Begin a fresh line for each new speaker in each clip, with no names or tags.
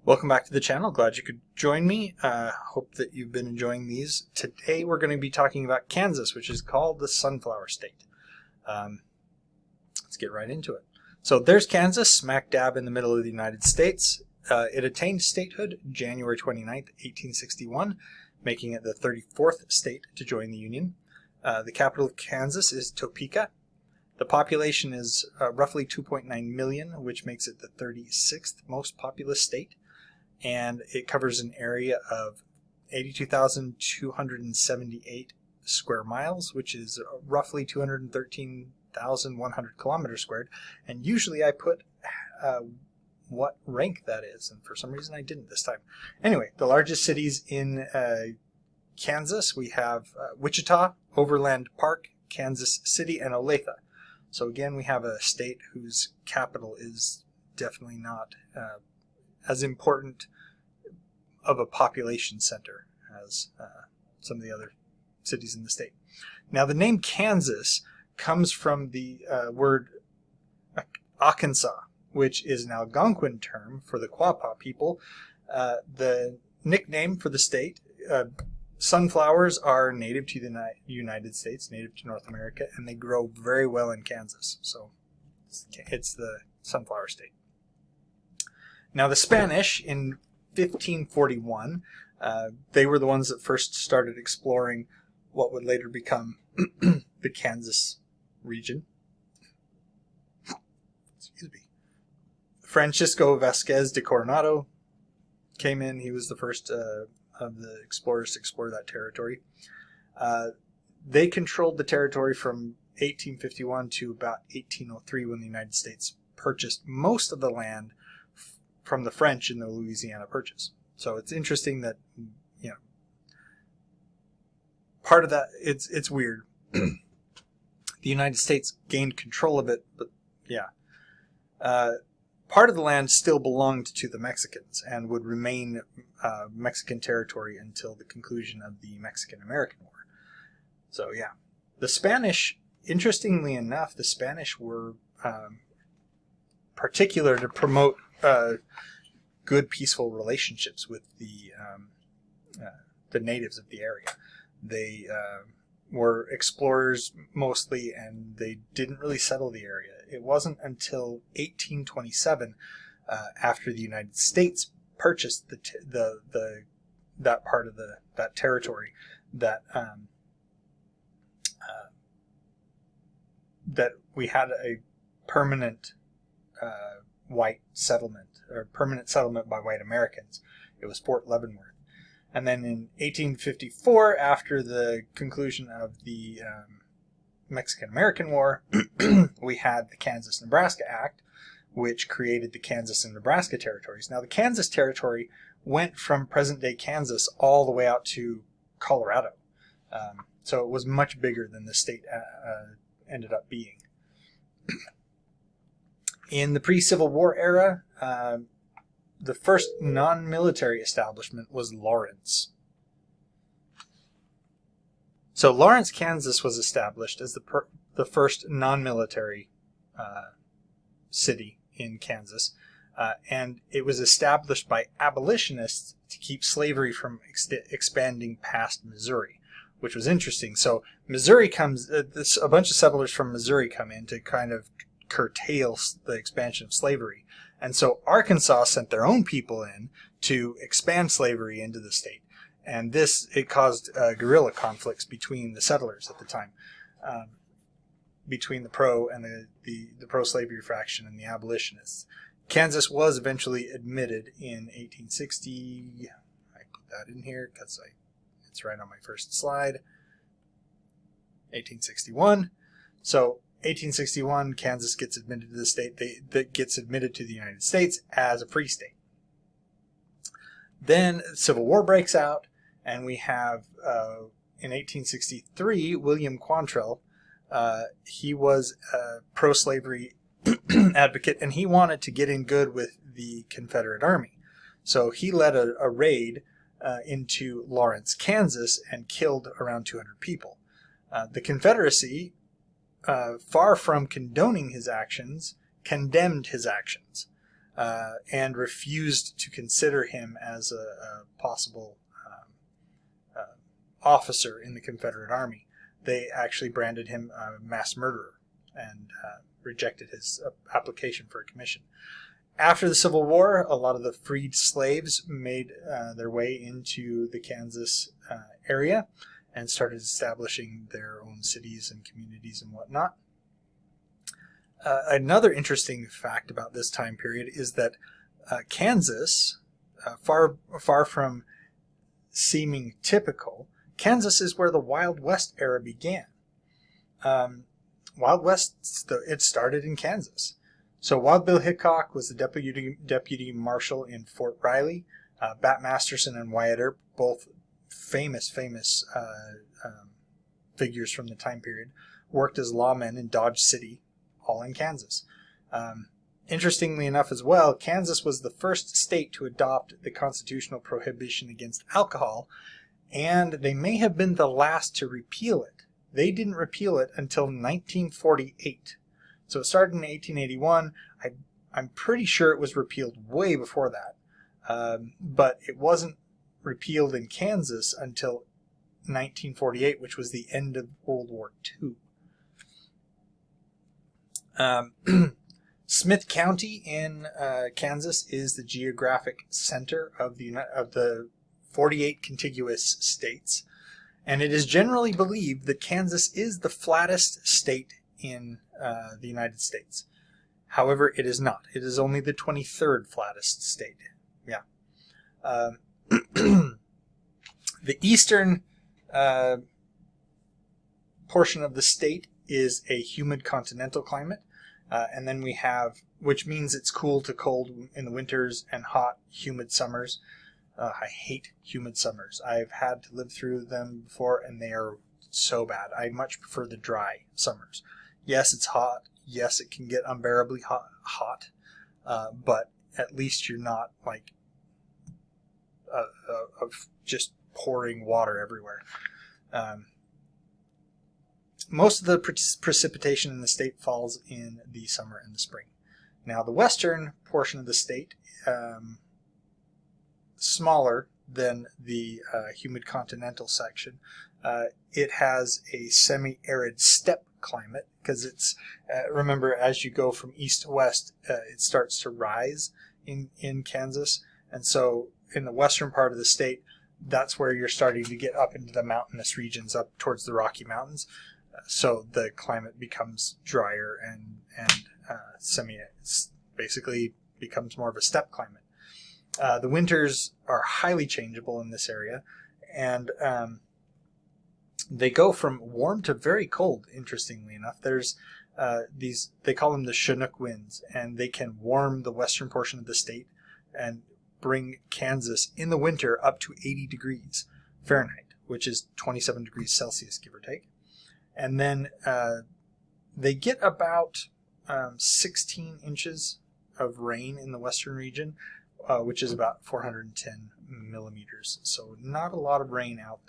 Welcome back to the channel. Glad you could join me. Hope that you've been enjoying these. Today we're going to be talking about Kansas, which is called the Sunflower State. Let's get right into it. So there's Kansas, smack dab in the middle of the United States. It attained statehood January 29th, 1861, making it the 34th state to join the Union. The capital of Kansas is Topeka. The population is roughly 2.9 million, which makes it the 36th most populous state. And it covers an area of 82,278 square miles, which is roughly 213,100 kilometers squared. And usually I put what rank that is, and for some reason I didn't this time. Anyway, the largest cities in Kansas, we have Wichita, Overland Park, Kansas City, and Olathe. So again, we have a state whose capital is definitely not as important of a population center as some of the other cities in the state. Now, the name Kansas comes from the word Arkansas, which is an Algonquin term for the Quapaw people. The nickname for the state, sunflowers are native to the United States, native to North America, and they grow very well in Kansas. So it's the sunflower state. Now, the Spanish in 1541, they were the ones that first started exploring what would later become the Kansas region. Excuse me. Francisco Vasquez de Coronado came in. He was the first of the explorers to explore that territory. They controlled the territory from 1851 to about 1803 when the United States purchased most of the land from the French in the Louisiana Purchase. So it's interesting that, you know, part of that, it's weird. The United States gained control of it, but yeah. Part of the land still belonged to the Mexicans and would remain Mexican territory until the conclusion of the Mexican-American War. So yeah. The Spanish, interestingly enough, the Spanish were particular to promote good, peaceful relationships with the natives of the area. They were explorers mostly, and they didn't really settle the area. It wasn't until 1827, after the United States purchased that part of that territory, that that we had a permanent white settlement, or permanent settlement by white Americans. It was Fort Leavenworth. And then in 1854, after the conclusion of the Mexican-American War, we had the Kansas-Nebraska Act, which created the Kansas and Nebraska territories. Now, the Kansas territory went from present-day Kansas all the way out to Colorado. So it was much bigger than the state ended up being. In the pre-Civil War era, the first non-military establishment was Lawrence. So Lawrence, Kansas was established as the first non-military city in Kansas. And it was established by abolitionists to keep slavery from expanding past Missouri, which was interesting. So Missouri comes, a bunch of settlers from Missouri come in to kind of curtail the expansion of slavery. And so Arkansas sent their own people in to expand slavery into the state. And it caused guerrilla conflicts between the settlers at the time, between the pro and the pro-slavery faction and the abolitionists. Kansas was eventually admitted in 1860. I put that in here because it's right on my first slide. 1861. So 1861, Kansas gets admitted to the state. That gets admitted to the United States as a free state. Then the Civil War breaks out, and we have, in 1863, William Quantrill. He was a pro-slavery advocate, and he wanted to get in good with the Confederate Army. So he led a raid into Lawrence, Kansas, and killed around 200 people. The Confederacy, far from condoning his actions, condemned his actions. and refused to consider him as a possible officer in the Confederate Army. They actually branded him a mass murderer and rejected his application for a commission. After the Civil War, a lot of the freed slaves made their way into the Kansas area and started establishing their own cities and communities and whatnot. Another interesting fact about this time period is that Kansas, far from seeming typical, Kansas is where the Wild West era began. Wild West, it started in Kansas. So Wild Bill Hickok was the deputy marshal in Fort Riley. Bat Masterson and Wyatt Earp, both famous figures from the time period, worked as lawmen in Dodge City, all in Kansas. Interestingly enough as well, Kansas was the first state to adopt the constitutional prohibition against alcohol, and they may have been the last to repeal it. They didn't repeal it until 1948. So it started in 1881. I'm pretty sure it was repealed way before that. But it wasn't repealed in Kansas until 1948, which was the end of World War II. Smith County in Kansas is the geographic center of the 48 contiguous states, and it is generally believed that Kansas is the flattest state in the United States. However, it is not. It is only the 23rd flattest state. Yeah. The eastern portion of the state is a humid continental climate. And then we have, which means it's cool to cold in the winters and hot, humid summers. I hate humid summers. I've had to live through them before, and they are so bad. I much prefer the dry summers. Yes, it's hot. Yes, it can get unbearably hot. But at least you're not like just pouring water everywhere. Most of the precipitation in the state falls in the summer and the spring. Now, the western portion of the state, smaller than the humid continental section, it has a semi-arid steppe climate because it's, remember, as you go from east to west, it starts to rise in Kansas. And so in the western part of the state, that's where you're starting to get up into the mountainous regions, up towards the Rocky Mountains. So the climate becomes drier and basically becomes more of a steppe climate. The winters are highly changeable in this area, and they go from warm to very cold, interestingly enough. There's these, they call them the Chinook winds, and they can warm the western portion of the state and bring Kansas in the winter up to 80 degrees Fahrenheit, which is 27 degrees Celsius, give or take. And then they get about 16 inches of rain in the western region, which is about 410 millimeters. So not a lot of rain out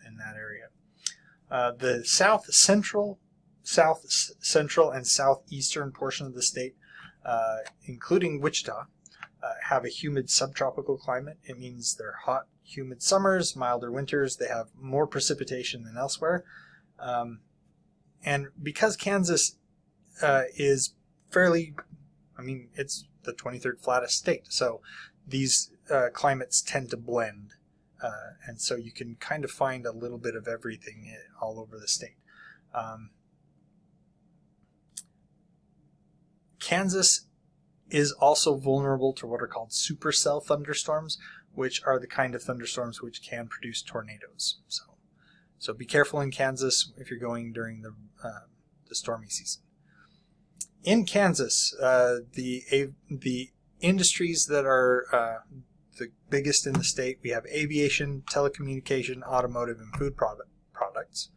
in that area. The south central and southeastern portion of the state, including Wichita, have a humid subtropical climate. It means they're hot, humid summers, milder winters. They have more precipitation than elsewhere. And because Kansas is fairly, it's the 23rd flattest state, so these climates tend to blend. And so you can kind of find a little bit of everything all over the state. Kansas is also vulnerable to what are called supercell thunderstorms, which are the kind of thunderstorms which can produce tornadoes. So be careful in Kansas if you're going during the stormy season. In Kansas, the industries that are the biggest in the state, we have aviation, telecommunication, automotive, and food products.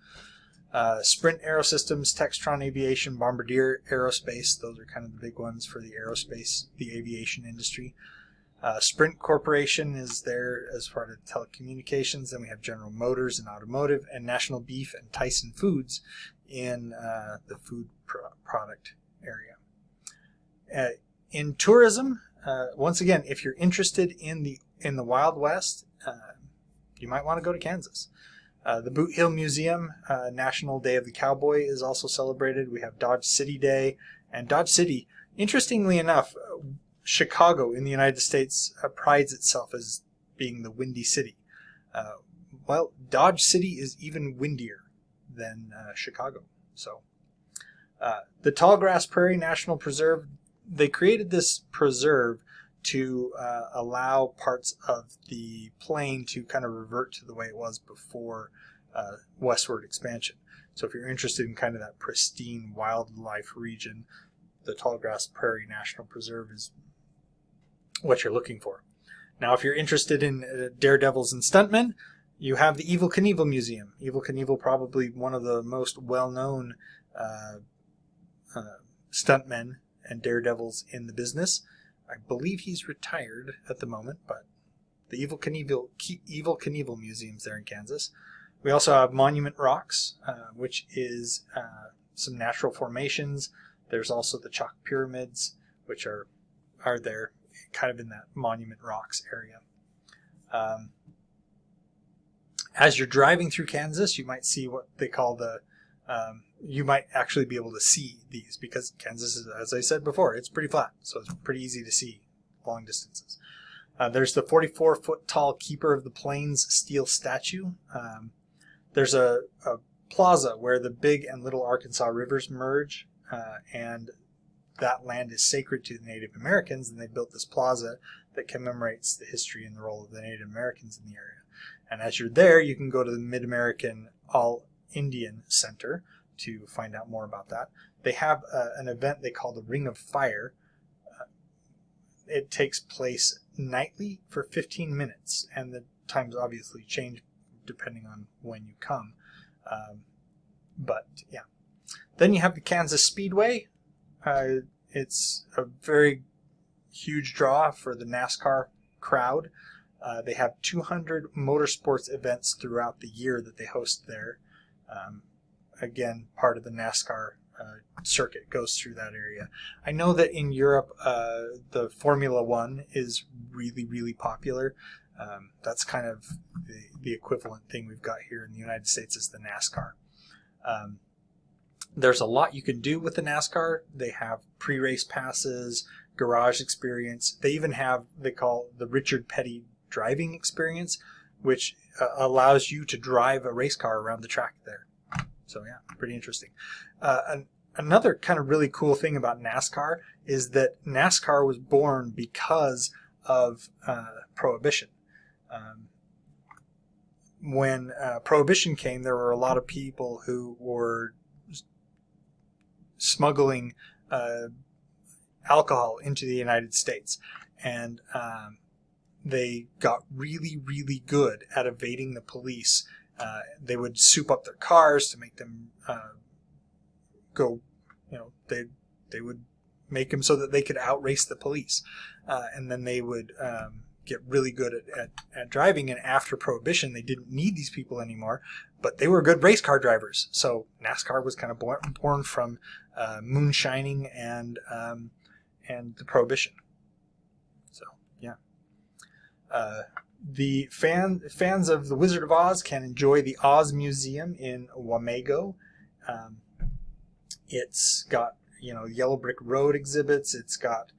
Sprint Aerosystems, Textron Aviation, Bombardier Aerospace, those are kind of the big ones for the aerospace, the aviation industry. Sprint Corporation is there as part of telecommunications. Then we have General Motors in automotive, and National Beef and Tyson Foods in the food product area. In tourism, once again, if you're interested in the Wild West, you might want to go to Kansas. The Boot Hill Museum, National Day of the Cowboy, is also celebrated. We have Dodge City Day, and Dodge City, interestingly enough, Chicago in the United States prides itself as being the Windy City. Well, Dodge City is even windier than Chicago. So, the Tallgrass Prairie National Preserve, they created this preserve to allow parts of the plain to kind of revert to the way it was before westward expansion. So if you're interested in kind of that pristine wildlife region, the Tallgrass Prairie National Preserve is what you're looking for. Now, if you're interested in daredevils and stuntmen, you have the Evel Knievel Museum. Evel Knievel, probably one of the most well-known stuntmen and daredevils in the business. I believe he's retired at the moment, but the Evel Knievel Museum's there in Kansas. We also have Monument Rocks, which is some natural formations. There's also the Chalk Pyramids, which are there kind of in that Monument Rocks area. As you're driving through Kansas, you might see what they call you might actually be able to see these, because Kansas is, as I said before, it's pretty flat, so it's pretty easy to see long distances. There's the 44-foot tall Keeper of the Plains steel statue. There's a plaza where the Big and Little Arkansas rivers merge, and that land is sacred to the Native Americans, and they built this plaza that commemorates the history and the role of the Native Americans in the area. And as you're there, you can go to the Mid-American All-Indian Center to find out more about that. They have an event they call the Ring of Fire. It takes place nightly for 15 minutes, and the times obviously change depending on when you come. But yeah. Then you have the Kansas Speedway. It's a very huge draw for the NASCAR crowd. They have 200 motorsports events throughout the year that they host there. Again, part of the NASCAR circuit goes through that area. I know that in Europe, the Formula One is really, really popular. That's kind of the equivalent thing we've got here in the United States is the NASCAR. There's a lot you can do with the NASCAR. They have pre-race passes, garage experience. They even have, they call the Richard Petty driving experience, which allows you to drive a race car around the track there. So yeah, pretty interesting. Another kind of really cool thing about NASCAR is that NASCAR was born because of Prohibition. When Prohibition came, there were a lot of people who were smuggling alcohol into the United States, and they got really, really good at evading the police. They would soup up their cars to make them go, they would make them so that they could outrace the police. And then they would get really good at driving. And after Prohibition, they didn't need these people anymore, but they were good race car drivers. So NASCAR was kind of born from moonshining and the Prohibition. So, yeah. The fans of The Wizard of Oz can enjoy the Oz Museum in Wamego. It's got, Yellow Brick Road exhibits. It's got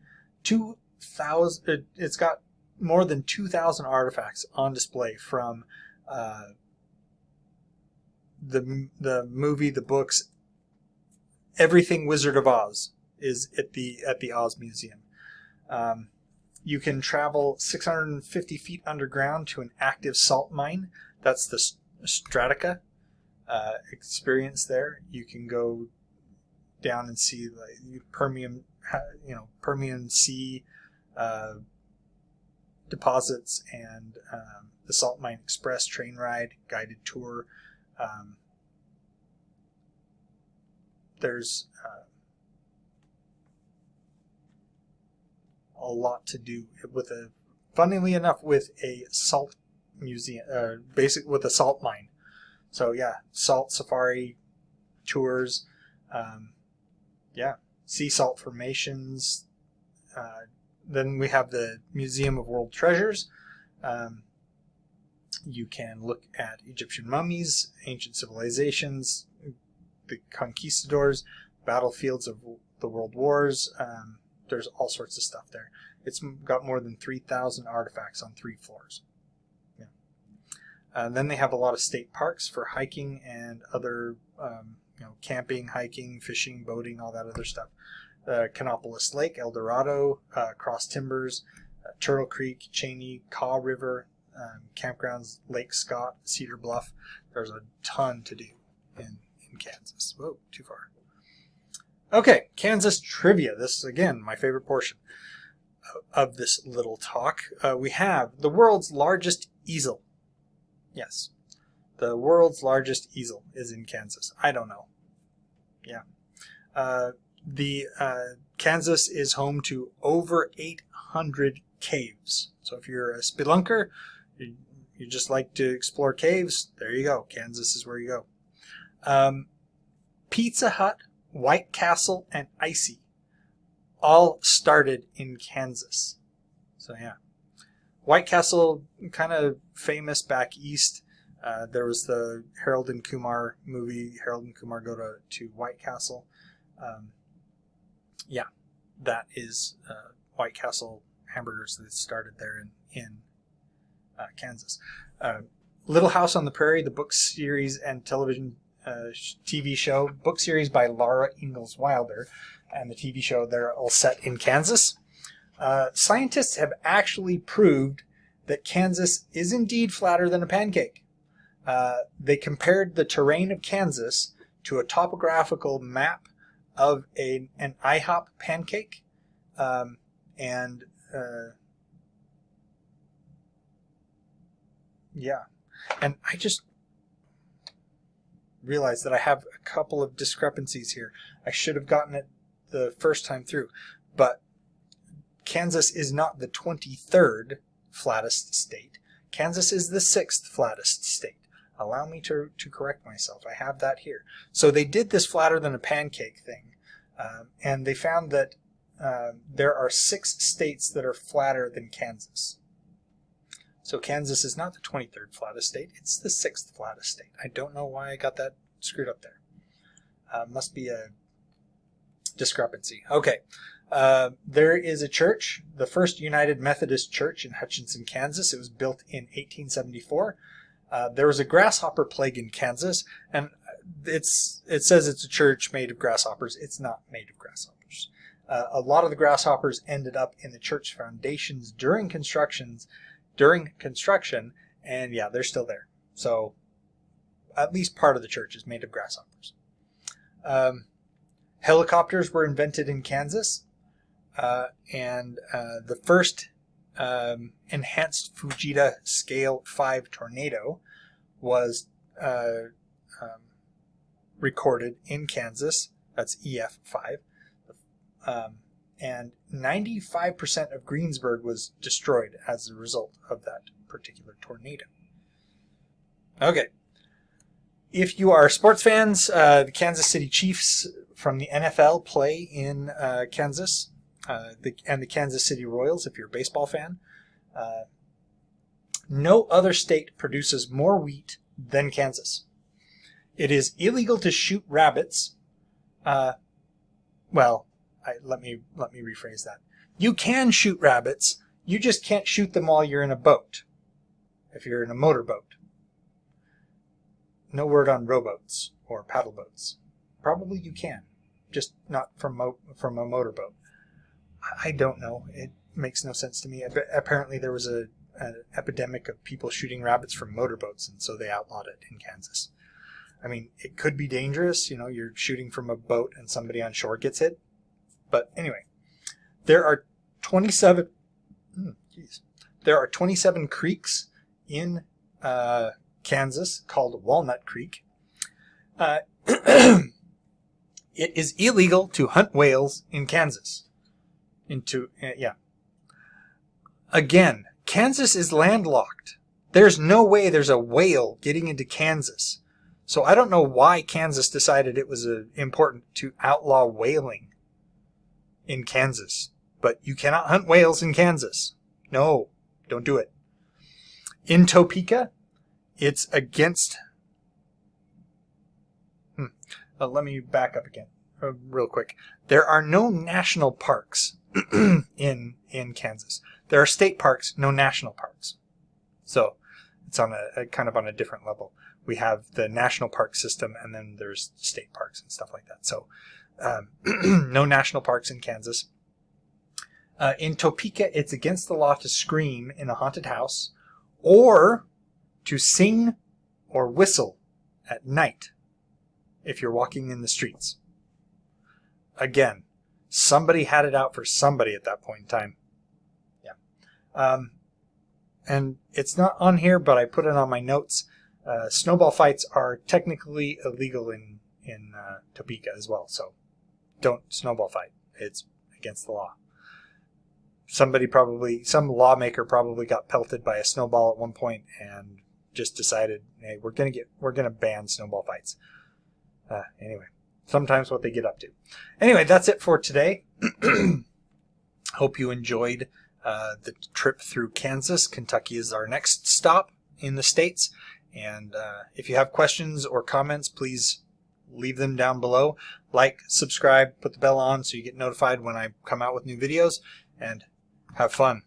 more than 2,000 artifacts on display from the movie, the books, everything Wizard of Oz is at the Oz Museum. You can travel 650 feet underground to an active salt mine. That's the Stratica experience there. You can go down and see the Permian Sea deposits and the Salt Mine Express train ride, guided tour. There's a lot to do funnily enough, with a salt museum, with a salt mine. So yeah, salt safari tours, sea salt formations, then we have the Museum of World Treasures. You can look at Egyptian mummies, ancient civilizations, the conquistadors, battlefields of the world wars. There's all sorts of stuff there. It's got more than 3,000 artifacts on 3 floors. Yeah. Then they have a lot of state parks for hiking and other, camping, hiking, fishing, boating, all that other stuff. Canopolis Lake, El Dorado, Cross Timbers, Turtle Creek, Cheney, Kaw River, campgrounds, Lake Scott, Cedar Bluff. There's a ton to do in Kansas. Whoa, too far. Okay, Kansas trivia. This is, again, my favorite portion of this little talk. We have the world's largest easel. Yes, the world's largest easel is in Kansas. I don't know. Yeah. Kansas is home to over 800 caves. So if you're a spelunker, you just like to explore caves, there you go. Kansas is where you go. Pizza Hut, White Castle, and Icy all started in Kansas. So yeah. White Castle, kind of famous back east. There was the Harold and Kumar movie, Harold and Kumar Go to White Castle. Yeah, that is White Castle hamburgers that started there in Kansas. Little House on the Prairie, the book series and television TV show, book series by Laura Ingalls Wilder, and the TV show, they're all set in Kansas. Scientists have actually proved that Kansas is indeed flatter than a pancake. They compared the terrain of Kansas to a topographical map of an IHOP pancake, yeah, and I just realized that I have a couple of discrepancies here. I should have gotten it the first time through, but Kansas is not the 23rd flattest state. Kansas is the 6th flattest state. Allow me to correct myself. I have that here. So they did this flatter than a pancake thing, and they found that there are 6 states that are flatter than Kansas. So Kansas is not the 23rd flattest state. It's the 6th flattest state. I don't know why I got that screwed up there. Must be a discrepancy. Okay. There is a church, the First United Methodist Church in Hutchinson, Kansas. It was built in 1874. There was a grasshopper plague in Kansas, and it says it's a church made of grasshoppers. It's not made of grasshoppers. A lot of the grasshoppers ended up in the church foundations during construction, and yeah, they're still there. So at least part of the church is made of grasshoppers. Helicopters were invented in Kansas, and the first enhanced Fujita Scale 5 tornado was recorded in Kansas. That's EF5. And 95% of Greensburg was destroyed as a result of that particular tornado. Okay. If you are sports fans, the Kansas City Chiefs from the NFL play in Kansas, and the Kansas City Royals, if you're a baseball fan. No other state produces more wheat than Kansas. It is illegal to shoot rabbits. Let me rephrase that. You can shoot rabbits. You just can't shoot them while you're in a boat. If you're in a motorboat. No word on rowboats or paddle boats. Probably you can, just not from a motorboat. I don't know. It makes no sense to me. Apparently there was an epidemic of people shooting rabbits from motorboats, and so they outlawed it in Kansas. I mean, it could be dangerous. You know, you're shooting from a boat and somebody on shore gets hit. But anyway, there are 27 creeks in Kansas called Walnut Creek. It is illegal to hunt whales in Kansas. Again, Kansas is landlocked. There's no way there's a whale getting into Kansas. So I don't know why Kansas decided it was important to outlaw whaling in Kansas. but you cannot hunt whales in Kansas. No, don't do it. In Topeka, it's against... let me back up again real quick. There are no national parks in Kansas. There are state parks, no national parks. So it's on a kind of on a different level. We have the national park system, and then there's state parks and stuff like that. So no national parks in Kansas. In Topeka, it's against the law to scream in a haunted house or to sing or whistle at night if you're walking in the streets. Again, somebody had it out for somebody at that point in time. Yeah. And it's not on here, but I put it on my notes. Snowball fights are technically illegal in Topeka as well. So don't snowball fight. It's against the law. Some lawmaker probably got pelted by a snowball at one point and just decided, hey, we're gonna ban snowball fights. Anyway, sometimes what they get up to. Anyway, that's it for today. Hope you enjoyed the trip through Kansas. Kentucky is our next stop in the States. And if you have questions or comments, please leave them down below. Like, subscribe, put the bell on so you get notified when I come out with new videos, and have fun.